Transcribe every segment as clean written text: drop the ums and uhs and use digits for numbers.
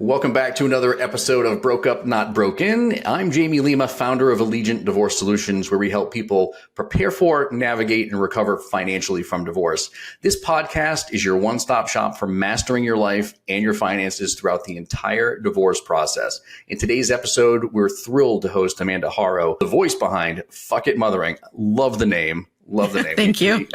Welcome back to another episode of Broke Up, Not Broken. I'm Jamie Lima, founder of Allegiant Divorce Solutions, where we help people prepare for, navigate, and recover financially from divorce. This podcast is your one-stop shop for mastering your life and your finances throughout the entire divorce process. In today's episode, we're thrilled to host Amanda Haro, the voice behind Fuck It Mothering. Love the name. Love the name. Thank you.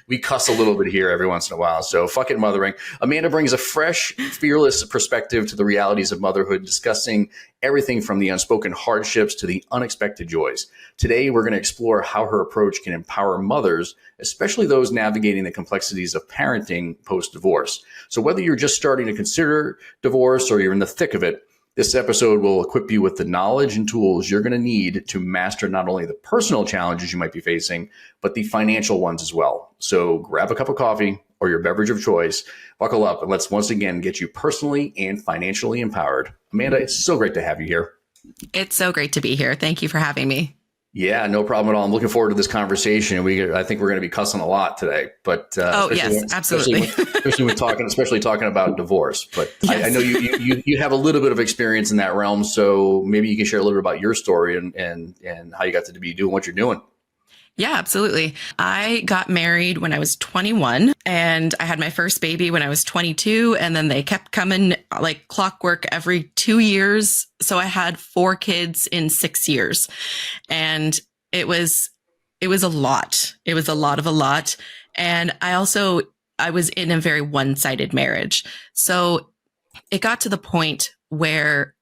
We cuss a little bit here every once in a while. So fuck it, mothering. Amanda brings a fresh, fearless perspective to the realities of motherhood, discussing everything from the unspoken hardships to the unexpected joys. Today, we're going to explore how her approach can empower mothers, especially those navigating the complexities of parenting post-divorce. So whether you're just starting to consider divorce or you're in the thick of it, this episode will equip you with the knowledge and tools you're going to need to master not only the personal challenges you might be facing, but the financial ones as well. So grab a cup of coffee or your beverage of choice, buckle up, and let's once again get you personally and financially empowered. Amanda, it's so great to have you here. It's so great to be here. Thank you for having me. Yeah, no problem at all. I'm looking forward to this conversation. I think we're going to be cussing a lot today, but yes, absolutely. especially talking about divorce. But yes. I know you have a little bit of experience in that realm, so maybe you can share a little bit about your story and how you got to be doing what you're doing. Yeah, absolutely. I got married when I was 21 and I had my first baby when I was 22. And then they kept coming like clockwork every 2 years. So I had 4 kids in 6 years, and it was a lot. It was a lot. And I was in a very one-sided marriage. So it got to the point where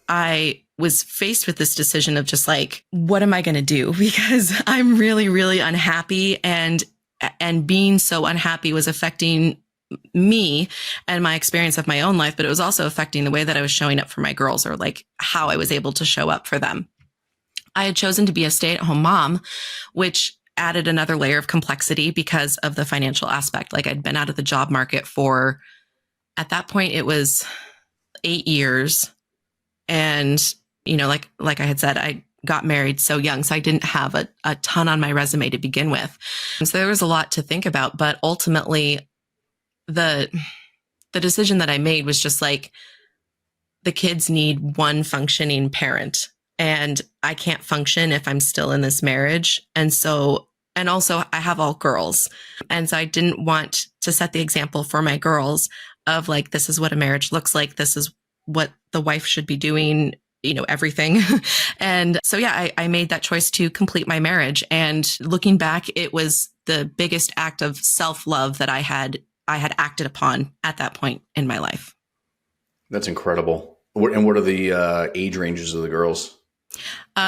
I was faced with this decision of just like, what am I going to do? Because I'm really, really unhappy, and being so unhappy was affecting me and my experience of my own life, but it was also affecting the way that I was showing up for my girls, or like how I was able to show up for them. I had chosen to be a stay-at-home mom, which added another layer of complexity because of the financial aspect. Like I'd been out of the job market for, at that point, it was 8 years. And, you know, like I had said, I got married so young, so I didn't have a ton on my resume to begin with. And so there was a lot to think about. But ultimately, the decision that I made was just like, the kids need one functioning parent, and I can't function if I'm still in this marriage. And also I have all girls. And so I didn't want to set the example for my girls of like, this is what a marriage looks like. This is what the wife should be doing, you know, everything. And so, yeah, I made that choice to complete my marriage. And looking back, it was the biggest act of self-love that I had acted upon at that point in my life. That's incredible. And what are the age ranges of the girls?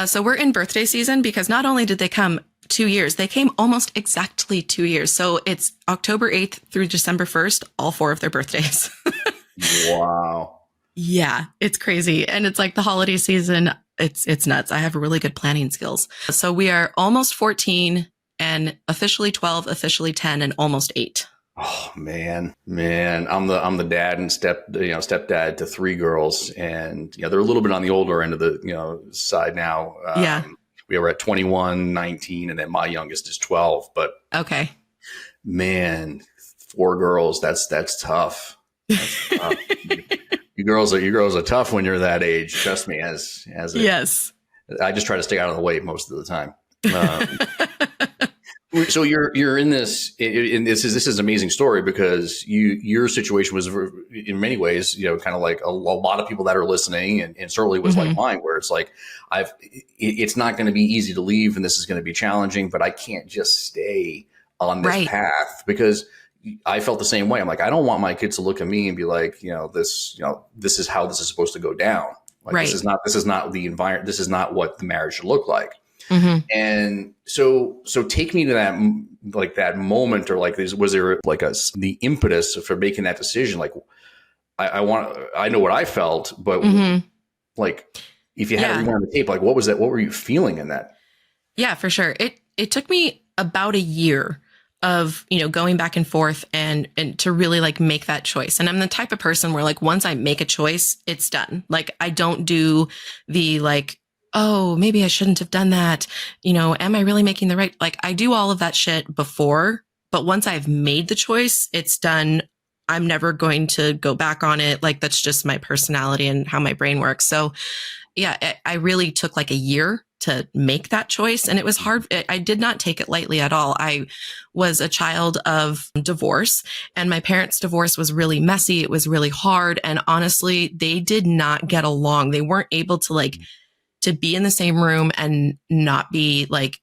So we're in birthday season, because not only did they come 2 years, they came almost exactly 2 years. So it's October 8th through December 1st, all 4 of their birthdays. Wow. Yeah, it's crazy. And it's like the holiday season. It's nuts. I have really good planning skills. So we are almost 14 and officially 12, officially 10, and almost 8. Oh man. I'm the dad and stepdad to 3 girls, and they're a little bit on the older end of the side now. Yeah. We were at 21, 19, and then my youngest is 12. But okay, man, 4 girls. That's tough. That's tough. You girls are tough when you're that age. Trust me. Yes. I just try to stay out of the way most of the time. So you're in this. This is an amazing story, because your situation was in many ways, kind of like a lot of people that are listening, and certainly was like mine, where it's like it's not going to be easy to leave, and this is going to be challenging, but I can't just stay on this path, because I felt the same way. I'm like, I don't want my kids to look at me and be like, this is how this is supposed to go down. Like, right. This is not the environment. This is not what the marriage should look like. Mm-hmm. And so take me to that moment, or like, was there like the impetus for making that decision? Like, I know what I felt, but like, if you had to rewind the tape, like, what was that? What were you feeling in that? Yeah, for sure. It took me about a year of, going back and forth and to really like make that choice. And I'm the type of person where like, once I make a choice, it's done. Like, I don't do the like, oh, maybe I shouldn't have done that. Am I really making the right? Like, I do all of that shit before, but once I've made the choice, it's done I'm never going to go back on it. Like, that's just my personality and how my brain works. So yeah, I really took like a year to make that choice. And it was hard. I did not take it lightly at all. I was a child of divorce, and my parents' divorce was really messy. It was really hard. And honestly, they did not get along. They weren't able to to be in the same room and not be like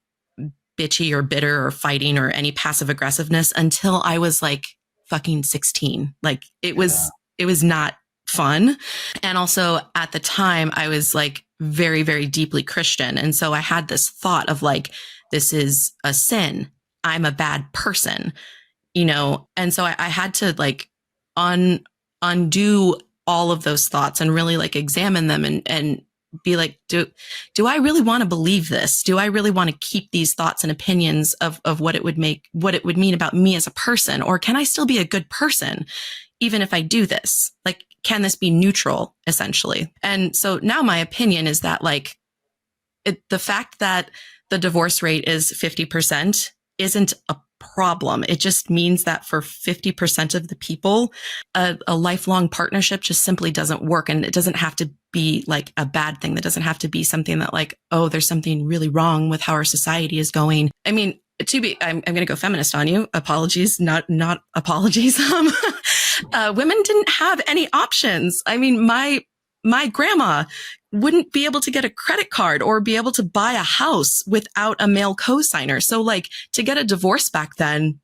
bitchy or bitter or fighting or any passive aggressiveness until I was like fucking 16. Like it was not fun. And also at the time I was like very, very deeply Christian. And so I had this thought of like, this is a sin. I'm a bad person, And so I had to like undo all of those thoughts and really like examine them and be like, do I really want to believe this? Do I really want to keep these thoughts and opinions of what it would mean about me as a person? Or can I still be a good person even if I do this? Like, can this be neutral essentially? And so now my opinion is that like the fact that the divorce rate is 50% isn't a problem. It just means that for 50% of the people, a lifelong partnership just simply doesn't work. And it doesn't have to be like a bad thing. That doesn't have to be something that like, oh, there's something really wrong with how our society is going. I mean, I'm going to go feminist on you. Apologies, not apologies. Women didn't have any options. I mean, my grandma wouldn't be able to get a credit card or be able to buy a house without a male co-signer. So like to get a divorce back then,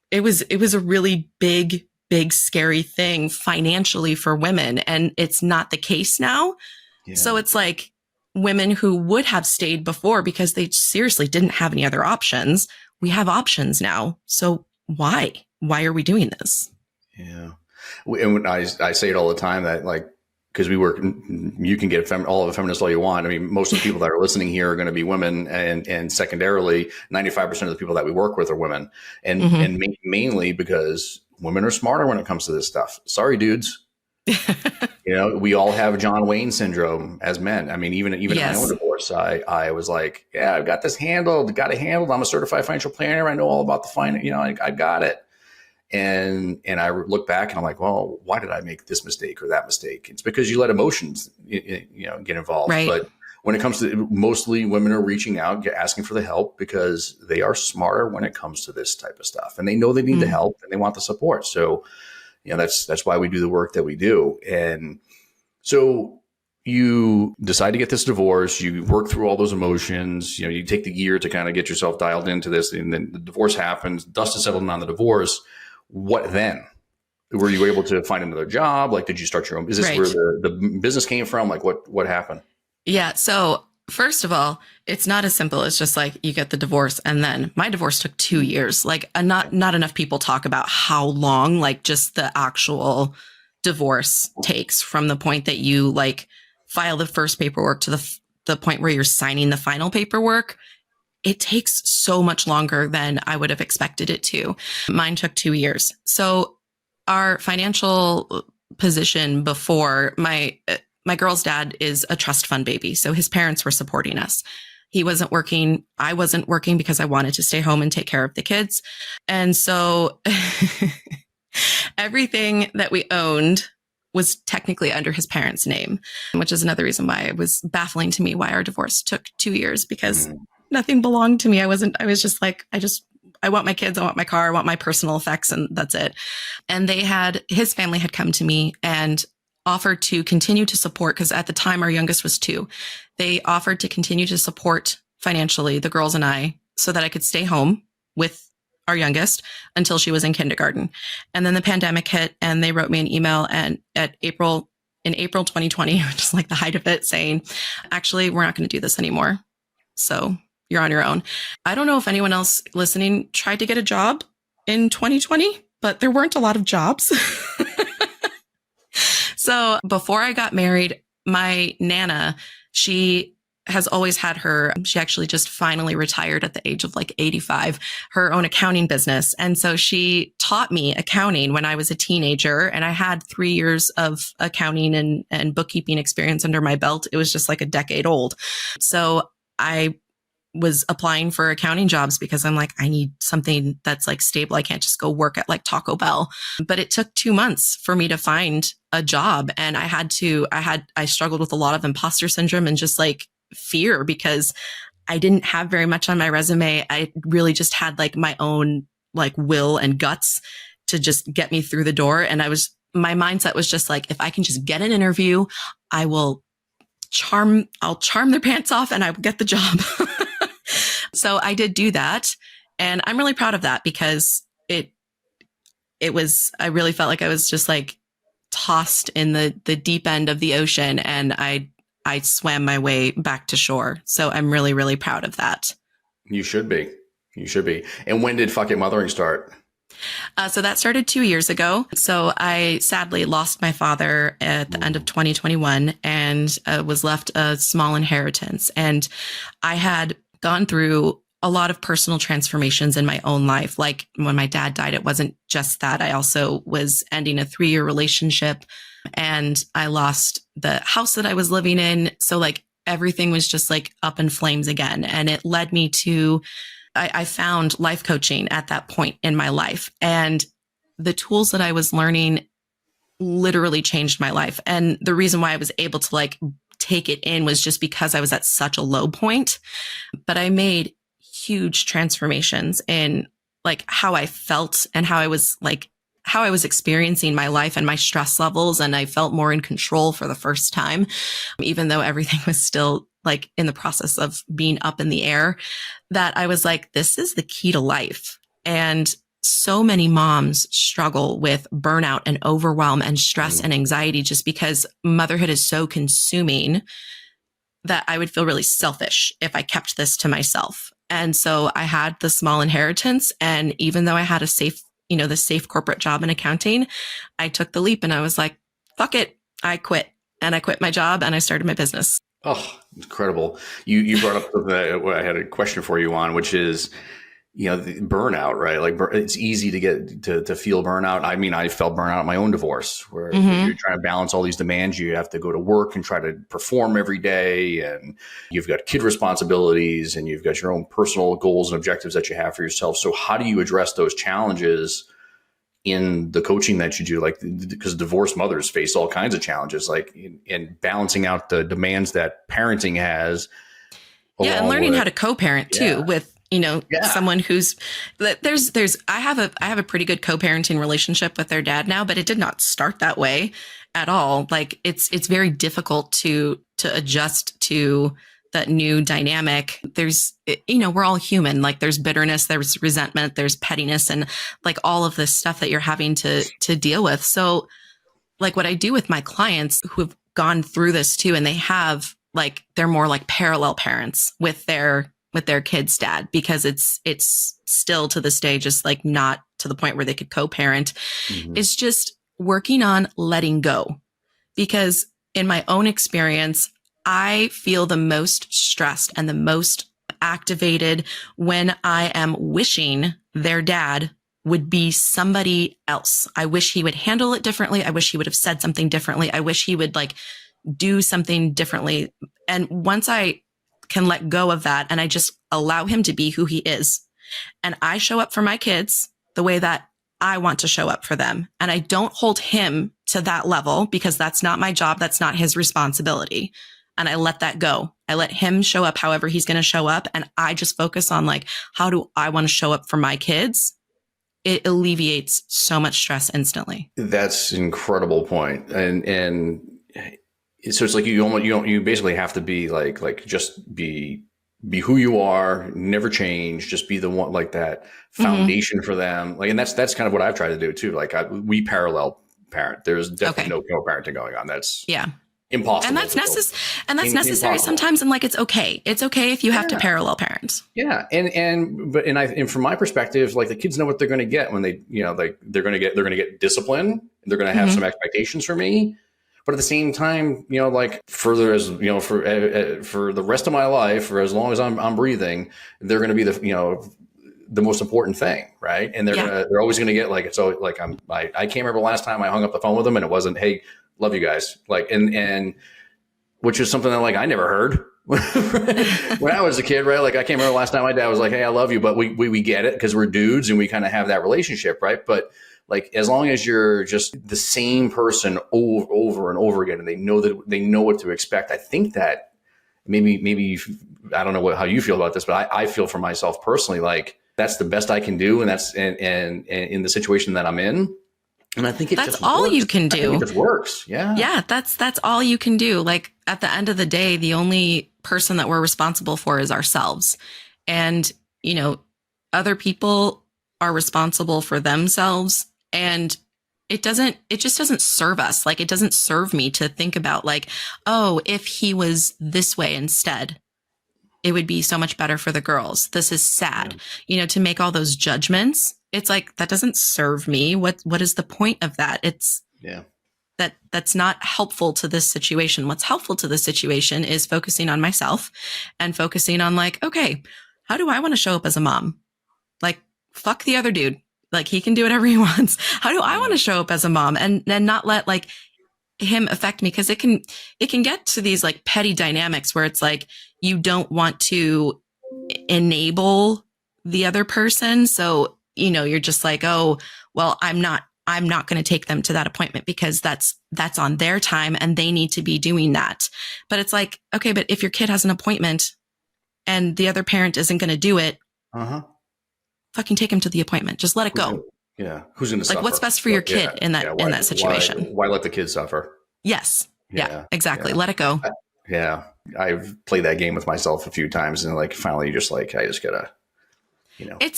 it was a really big, scary thing financially for women. And it's not the case now. Yeah. So it's like women who would have stayed before because they seriously didn't have any other options. We have options now. So why are we doing this? Yeah. And when I say it all the time that like, because you can get all of the feminists all you want. I mean, most of the people that are listening here are going to be women, and secondarily, 95% of the people that we work with are women, and mainly because women are smarter when it comes to this stuff. Sorry, dudes. We all have John Wayne syndrome as men. I mean, even in my own divorce, I was like, yeah, I've got this handled. Got it handled. I'm a certified financial planner. I know all about the finance. I got it. And I look back and I'm like, well, why did I make this mistake or that mistake? It's because you let emotions, get involved. Right. But when it comes to mostly women are reaching out, asking for the help because they are smarter when it comes to this type of stuff, and they know they need the help and they want the support. So, that's why we do the work that we do. And so you decide to get this divorce, you work through all those emotions, you take the year to kind of get yourself dialed into this, and then the divorce happens, dust is settled on the divorce. What then? Were you able to find another job? Like, did you start your own? Is this where the business came from? Like, what happened? Yeah. So first of all, it's not as simple as just like you get the divorce, and then my divorce took 2 years. Like, not enough people talk about how long, like, just the actual divorce takes from the point that you like file the first paperwork to the point where you're signing the final paperwork. It takes so much longer than I would have expected it to. Mine took 2 years. So our financial position before, my girl's dad is a trust fund baby. So his parents were supporting us. He wasn't working. I wasn't working because I wanted to stay home and take care of the kids. And so everything that we owned was technically under his parents' name, which is another reason why it was baffling to me why our divorce took 2 years, because nothing belonged to me. I was just like, I want my kids, I want my car, I want my personal effects, and that's it. And his family had come to me and offered to continue to support, because at the time our youngest was 2. They offered to continue to support financially the girls and I so that I could stay home with our youngest until she was in kindergarten. And then the pandemic hit, and they wrote me an email in April 2020, just like the height of it, saying, actually, we're not going to do this anymore. So you're on your own. I don't know if anyone else listening tried to get a job in 2020, but there weren't a lot of jobs. So before I got married, my Nana, she has always had she actually just finally retired at the age of like 85, her own accounting business. And so she taught me accounting when I was a teenager, and I had 3 years of accounting and bookkeeping experience under my belt. It was just like a decade old. So I was applying for accounting jobs because I'm like, I need something that's like stable. I can't just go work at like Taco Bell. But it took 2 months for me to find a job. And I struggled with a lot of imposter syndrome and just like fear because I didn't have very much on my resume. I really just had like my own like will and guts to just get me through the door. And my mindset was just like, if I can just get an interview, I'll charm their pants off and I will get the job. So I did do that. And I'm really proud of that because I really felt like I was just like tossed in the deep end of the ocean and I swam my way back to shore. So I'm really, really proud of that. You should be. You should be. And when did Fuck It Mothering start? So that started 2 years ago. So I sadly lost my father at the end of 2021 and was left a small inheritance. And I had gone through a lot of personal transformations in my own life. Like when my dad died, it wasn't just that. I also was ending a 3-year relationship and I lost the house that I was living in. So like everything was just like up in flames again. And it led me to I found life coaching at that point in my life, and the tools that I was learning literally changed my life. And the reason why I was able to like take it in was just because I was at such a low point, but I made huge transformations in like how I felt and how I was experiencing my life and my stress levels. And I felt more in control for the first time, even though everything was still like in the process of being up in the air, that I was like, this is the key to life. And so many moms struggle with burnout and overwhelm and stress and anxiety just because motherhood is so consuming that I would feel really selfish if I kept this to myself. And so I had the small inheritance. And even though I had the safe corporate job in accounting, I took the leap and I was like, fuck it. I quit. And I quit my job and I started my business. Oh, incredible. You brought up what I had a question for you on, which is, the burnout, right? Like it's easy to get to feel burnout. I mean, I felt burnout in my own divorce where you're trying to balance all these demands. You have to go to work and try to perform every day. And you've got kid responsibilities and you've got your own personal goals and objectives that you have for yourself. So how do you address those challenges in the coaching that you do? Like, because divorced mothers face all kinds of challenges, like in balancing out the demands that parenting has. Yeah. And learning how to co-parent too with, someone who's I have a pretty good co-parenting relationship with their dad now, but it did not start that way at all. Like it's very difficult to adjust to that new dynamic. There's, we're all human. Like there's bitterness, there's resentment, there's pettiness, and like all of this stuff that you're having to deal with. So like what I do with my clients who have gone through this too, and they're more like parallel parents with their kid's dad, because it's still to this day, just like not to the point where they could co-parent. It's just working on letting go, because in my own experience, I feel the most stressed and the most activated when I am wishing their dad would be somebody else. I wish he would handle it differently. I wish he would have said something differently. I wish he would like do something differently. And once I can let go of that and I just allow him to be who he is, and I show up for my kids the way that I want to show up for them, and I don't hold him to that level because that's not my job. That's not his responsibility. And I let that go. I let him show up however he's going to show up. And I just focus on like, how do I want to show up for my kids? It alleviates so much stress instantly. That's an incredible point. And so it's like you basically have to be like just be who you are, never change, just be the one, like that foundation for them. Like, and that's kind of what I've tried to do too. Like we parallel parent. There's definitely no co-parenting going on. That's impossible. And that's necessary sometimes. And like, it's okay. It's okay if you have to parallel parent. Yeah. And from my perspective, like the kids know what they're going to get when they, they're going to get discipline. They're going to have some expectations for me. But at the same time, like further as, for the rest of my life, or as long as I'm breathing, they're going to be the most important thing. Right. And they're always going to get like, so like I can't remember last time I hung up the phone with them and it wasn't, hey, love you guys. Like, and which is something that like I never heard, when I was a kid, right? Like I can't remember the last time my dad was like, "Hey, I love you," but we get it because we're dudes and we kind of have that relationship, right? But like as long as you're just the same person over and over again, and they know what to expect, I think that maybe I don't know how you feel about this, but I feel for myself personally, like that's the best I can do, and that's and in the situation that I'm in. And I think that's all works. you can do. I think it just works. Yeah. Yeah. That's all you can do. Like at the end of the day, the only person that we're responsible for is ourselves. And, other people are responsible for themselves. And it just doesn't serve us. Like it doesn't serve me to think about like, oh, if he was this way instead, it would be so much better for the girls. This is sad, to make all those judgments. It's like, that doesn't serve me. What is the point of that? That's not helpful to this situation. What's helpful to this situation is focusing on myself and focusing on like, okay, how do I want to show up as a mom? Like, fuck the other dude. Like he can do whatever he wants. How do I want to show up as a mom and not let like him affect me? Cause it can get to these like petty dynamics where it's like, you don't want to enable the other person. So, you're just like, oh, well, I'm not going to take them to that appointment because that's on their time and they need to be doing that. But it's like, okay, but if your kid has an appointment and the other parent isn't going to do it, fucking take him to the appointment. Just let it go. Who's going to suffer? Like what's best for your kid in that situation? Why let the kid suffer? Yes. Yeah, exactly. Let it go. I've played that game with myself a few times and like finally just like, I just gotta,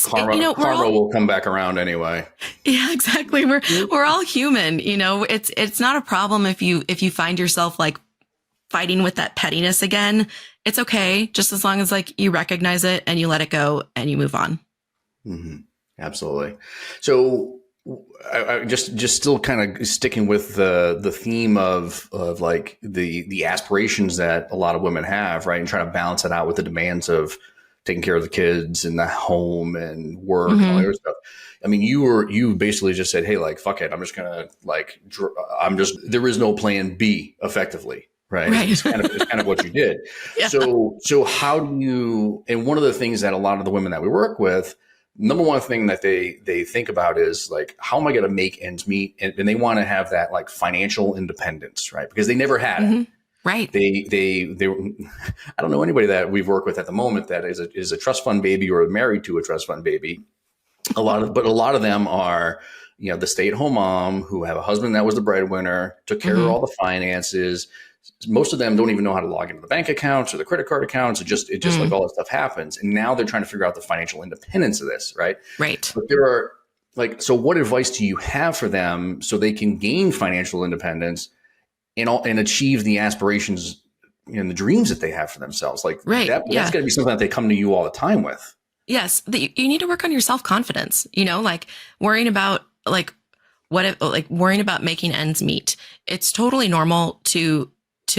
karma will come back around anyway. Yeah, exactly. We're all human, it's not a problem if you find yourself like fighting with that pettiness again. It's okay. Just as long as like you recognize it and you let it go and you move on. Mm-hmm. Absolutely. So I just still kind of sticking with the theme of like the aspirations that a lot of women have, right? And trying to balance it out with the demands of taking care of the kids and the home and work and all that other stuff. I mean, you basically just said, hey, like, fuck it. I'm just going to there is no plan B effectively. Right. It's kind of what you did. Yeah. So how do you, and one of the things that a lot of the women that we work with, number one thing that they think about is like, how am I going to make ends meet? And they want to have that like financial independence, right? Because they never had it. Right. They I don't know anybody that we've worked with at the moment that is a trust fund baby or married to a trust fund baby. A lot of them are, the stay-at-home mom who have a husband that was the breadwinner, took care of all the finances. Most of them don't even know how to log into the bank accounts or the credit card accounts. It just like all that stuff happens. And now they're trying to figure out the financial independence of this, right? Right. But there are so what advice do you have for them so they can gain financial independence and achieve the aspirations and the dreams that they have for themselves? Like that's got to be something that they come to you all the time with. Yes. You need to work on your self-confidence, like worrying about worrying about making ends meet. It's totally normal to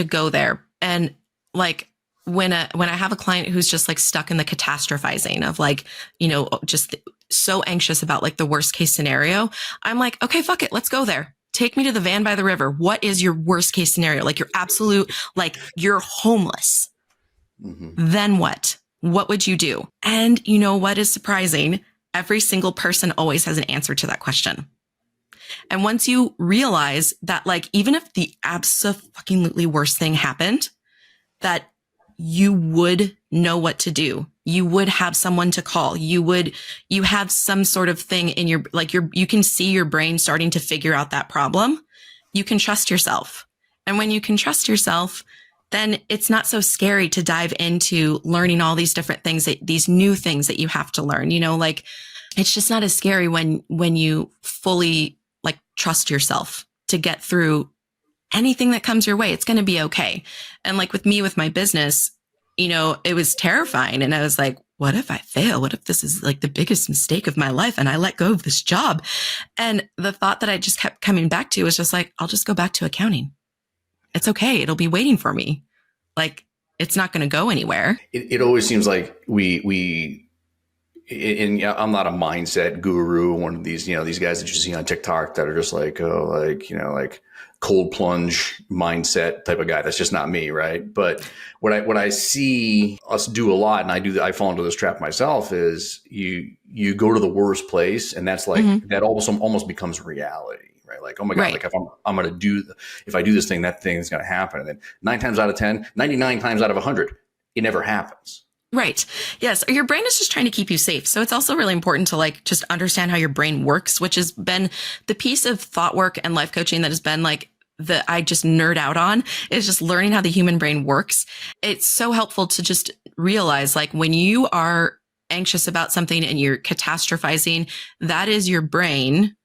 go there. And like when I have a client who's just like stuck in the catastrophizing of like, just so anxious about like the worst case scenario, I'm like, okay, fuck it. Let's go there. Take me to the van by the river. What is your worst case scenario? Like your absolute, like you're homeless. Then what? What would you do? And what is surprising? Every single person always has an answer to that question. And once you realize that, like, even if the absolutely worst thing happened, that you would know what to do. You would have someone to call. You have some sort of thing in your, like you can see your brain starting to figure out that problem. You can trust yourself. And when you can trust yourself, then it's not so scary to dive into learning all these different things, these new things that you have to learn, like it's just not as scary when you fully like trust yourself to get through anything that comes your way. It's going to be okay. And like with me, with my business, it was terrifying. And I was like, what if I fail? What if this is like the biggest mistake of my life and I let go of this job? And the thought that I just kept coming back to was just like, I'll just go back to accounting. It's okay. It'll be waiting for me. Like, it's not going to go anywhere. It always seems like we and yeah, I'm not a mindset guru, one of these, these guys that you see on TikTok that are just like, oh, like, like cold plunge mindset type of guy. That's just not me. Right. But what I see us do a lot, and I fall into this trap myself, is you go to the worst place, and that's like, that almost becomes reality. Right. Like, oh my God, Right. like if I do this thing, that thing is going to happen. And then 9 times out of 10, 99 times out of 100, it never happens. Right. Yes. Your brain is just trying to keep you safe. So it's also really important to like just understand how your brain works, which has been the piece of thought work and life coaching that has been like I just nerd out on, is just learning how the human brain works. It's so helpful to just realize, like, when you are anxious about something and you're catastrophizing, that is your brain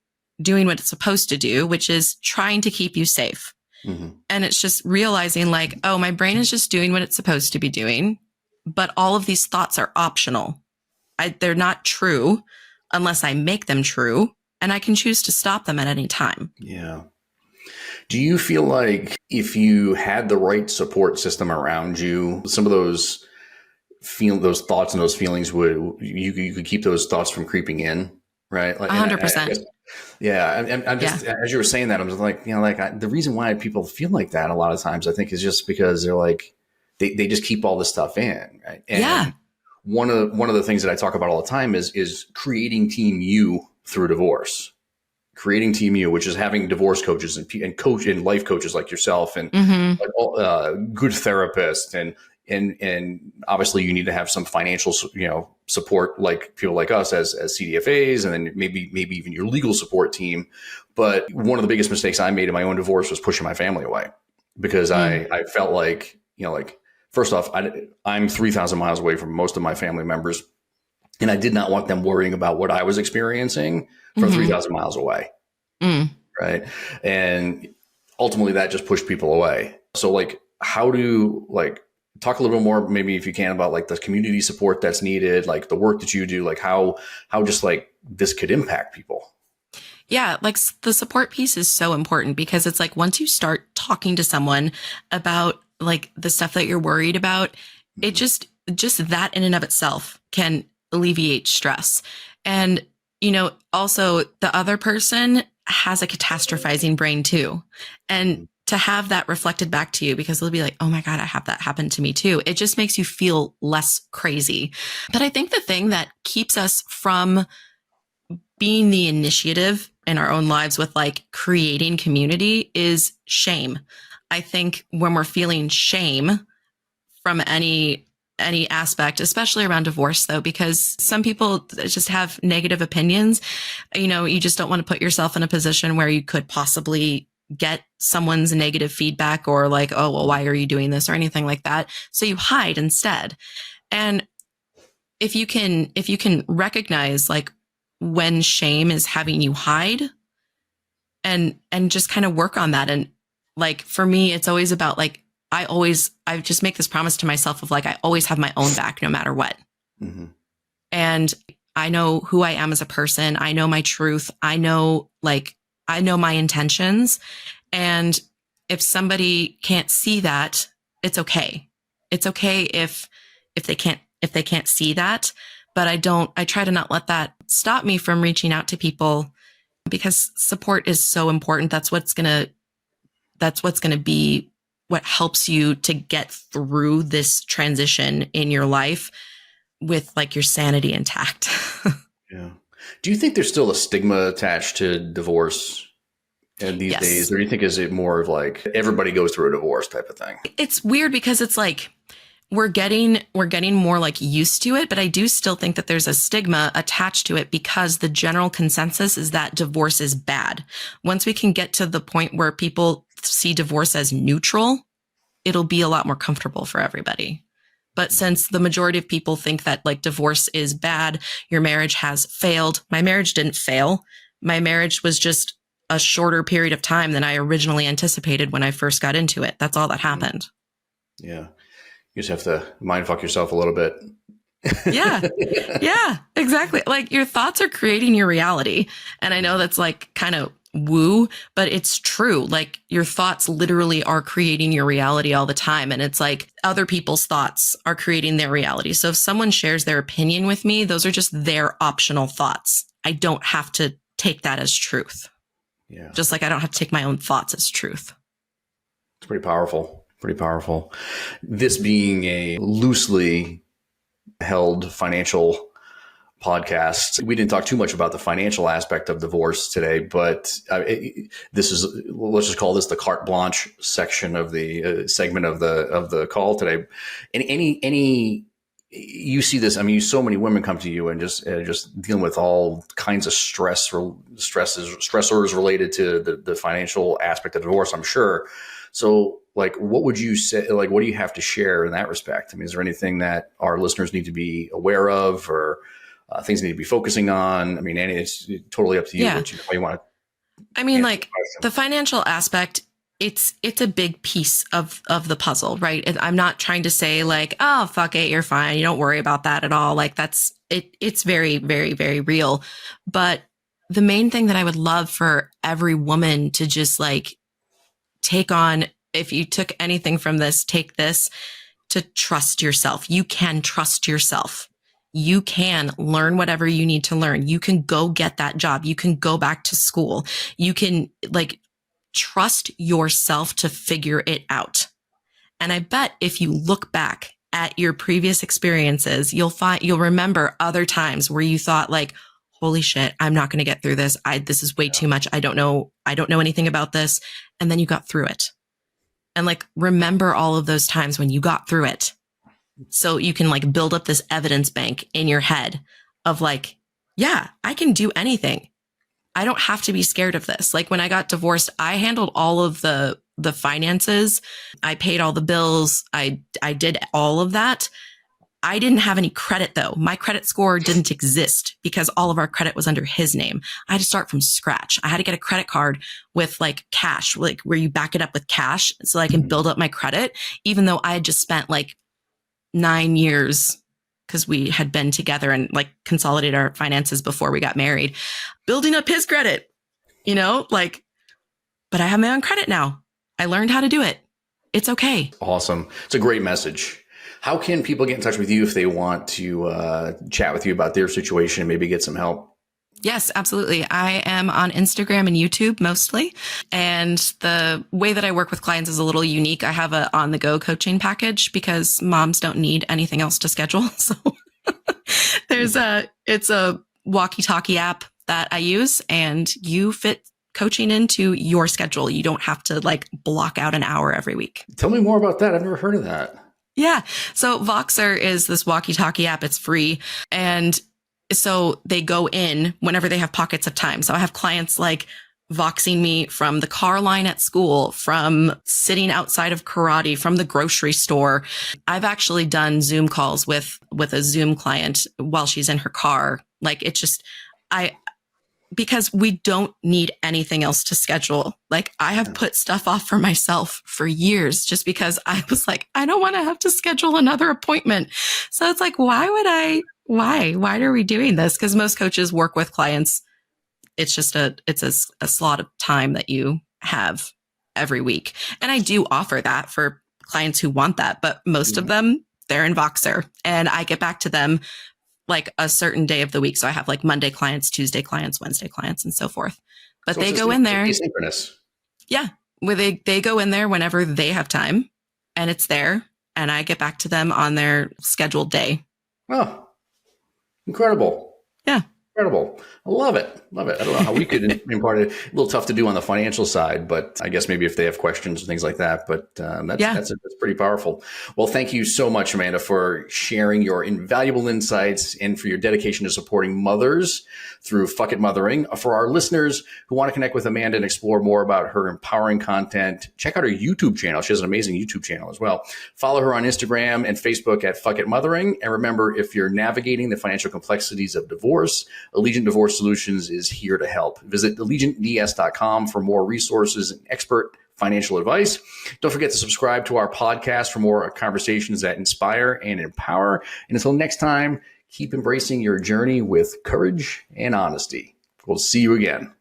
doing what it's supposed to do, which is trying to keep you safe. And it's just realizing, like, oh, my brain is just doing what it's supposed to be doing. But all of these thoughts are optional. They're not true unless I make them true, and I can choose to stop them at any time. Yeah. Do you feel like if you had the right support system around you, some of those thoughts and those feelings you could keep those thoughts from creeping in, right? Like 100%. Yeah, I'm just as you were saying that, I'm just like, the reason why people feel like that a lot of times, I think, is just because they're like, they just keep all this stuff in, right? And one of the things that I talk about all the time is creating Team You through divorce. Creating Team You, which is having divorce coaches and life coaches like yourself, and good therapists, and obviously you need to have some financial support, like people like us as CDFAs, and then maybe even your legal support team. But one of the biggest mistakes I made in my own divorce was pushing my family away, because I felt like, first off, I'm 3,000 miles away from most of my family members, and I did not want them worrying about what I was experiencing from 3,000 miles away. Right. And ultimately that just pushed people away. So like, how do, like, talk a little bit more, maybe if you can, about like the community support that's needed, like the work that you do, like how just like this could impact people. Yeah, like the support piece is so important, because it's like, once you start talking to someone about like the stuff that you're worried about, it just that in and of itself can alleviate stress. And, also the other person has a catastrophizing brain too. And to have that reflected back to you, because they'll be like, oh my God, I have that happen to me too. It just makes you feel less crazy. But I think the thing that keeps us from being the initiative in our own lives with like creating community is shame. I think when we're feeling shame from any aspect, especially around divorce though, because some people just have negative opinions, you just don't want to put yourself in a position where you could possibly get someone's negative feedback, or like, oh, well, why are you doing this, or anything like that. So you hide instead. And if you can recognize like when shame is having you hide, and just kind of work on that. And like, for me, it's always about like, I just make this promise to myself of like, I always have my own back no matter what. And I know who I am as a person. I know my truth. I know my intentions. And if somebody can't see that, it's okay. It's okay if they can't see that, but I try to not let that stop me from reaching out to people, because support is so important. That's what's going to be what helps you to get through this transition in your life with like your sanity intact. Yeah. Do you think there's still a stigma attached to divorce these days? Or do you think is it more of like everybody goes through a divorce type of thing? It's weird, because it's like we're getting more like used to it, but I do still think that there's a stigma attached to it, because the general consensus is that divorce is bad. Once we can get to the point where people see divorce as neutral, it'll be a lot more comfortable for everybody. But since the majority of people think that like divorce is bad, your marriage has failed. My marriage didn't fail. My marriage was just a shorter period of time than I originally anticipated when I first got into it. That's all that happened. Yeah. You just have to mindfuck yourself a little bit. Yeah. Yeah, exactly. Like your thoughts are creating your reality. And I know that's like kind of woo, but it's true. Like your thoughts literally are creating your reality all the time. And it's like other people's thoughts are creating their reality. So if someone shares their opinion with me, those are just their optional thoughts. I don't have to take that as truth. Yeah. Just like I don't have to take my own thoughts as truth. It's pretty powerful. Pretty powerful. This being a loosely held financial podcast, we didn't talk too much about the financial aspect of divorce today, but this is, let's just call this the carte blanche section of the segment of the call today. And any you see this, I mean, so many women come to you and just dealing with all kinds of stressors related to the financial aspect of divorce, I'm sure. So like, what would you say, like, what do you have to share in that respect? I mean, is there anything that our listeners need to be aware of, or things they need to be focusing on? I mean, and it's totally up to you. Yeah. How you want to. I mean, like the financial aspect, it's a big piece of the puzzle, right? I'm not trying to say like, oh, fuck it, you're fine. You don't worry about that at all. Like that's it. It's very, very, very real. But the main thing that I would love for every woman to just like take on, if you took anything from this, take this, to trust yourself. You can trust yourself. You can learn whatever you need to learn. You can go get that job. You can go back to school. You can like trust yourself to figure it out. And I bet if you look back at your previous experiences, you'll remember other times where you thought like, holy shit, I'm not going to get through this. This is way too much. I don't know anything about this. And then you got through it. And like, remember all of those times when you got through it. So you can like build up this evidence bank in your head of like, yeah, I can do anything. I don't have to be scared of this. Like when I got divorced, I handled all of the finances. I paid all the bills. I did all of that. I didn't have any credit though. My credit score didn't exist because all of our credit was under his name. I had to start from scratch. I had to get a credit card with like cash, like where you back it up with cash so I can build up my credit, even though I had just spent like 9 years because we had been together and like consolidated our finances before we got married, building up his credit, you know, like, but I have my own credit now. I learned how to do it. It's okay. Awesome. It's a great message. How can people get in touch with you if they want to chat with you about their situation and maybe get some help? Yes, absolutely. I am on Instagram and YouTube mostly. And the way that I work with clients is a little unique. I have a on-the-go coaching package because moms don't need anything else to schedule. So it's a walkie-talkie app that I use, and you fit coaching into your schedule. You don't have to like block out an hour every week. Tell me more about that. I've never heard of that. Yeah. So Voxer is this walkie-talkie app. It's free. And so they go in whenever they have pockets of time. So I have clients like voxing me from the car line at school, from sitting outside of karate, from the grocery store. I've actually done Zoom calls with a Zoom client while she's in her car. Like it's just, because we don't need anything else to schedule. Like I have put stuff off for myself for years just because I was like, I don't want to have to schedule another appointment. So it's like, why are we doing this? Because most coaches work with clients. It's just a slot of time that you have every week. And I do offer that for clients who want that, but most of them, they're in Voxer, and I get back to them like a certain day of the week. So I have like Monday clients, Tuesday clients, Wednesday clients, and so forth. But so they go in there. Asynchronous. Yeah. Where they go in there whenever they have time, and it's there, and I get back to them on their scheduled day. Oh, incredible. Yeah. Incredible. I love it. Love it. I don't know how we could impart it. A little tough to do on the financial side, but I guess maybe if they have questions and things like that, but that's pretty powerful. Well, thank you so much, Amanda, for sharing your invaluable insights and for your dedication to supporting mothers through Fuck It Mothering. For our listeners who want to connect with Amanda and explore more about her empowering content, check out her YouTube channel. She has an amazing YouTube channel as well. Follow her on Instagram and Facebook at Fuck It Mothering. And remember, if you're navigating the financial complexities of divorce, Allegiant Divorce Solutions is here to help. Visit allegiantds.com for more resources and expert financial advice. Don't forget to subscribe to our podcast for more conversations that inspire and empower. And until next time, keep embracing your journey with courage and honesty. We'll see you again.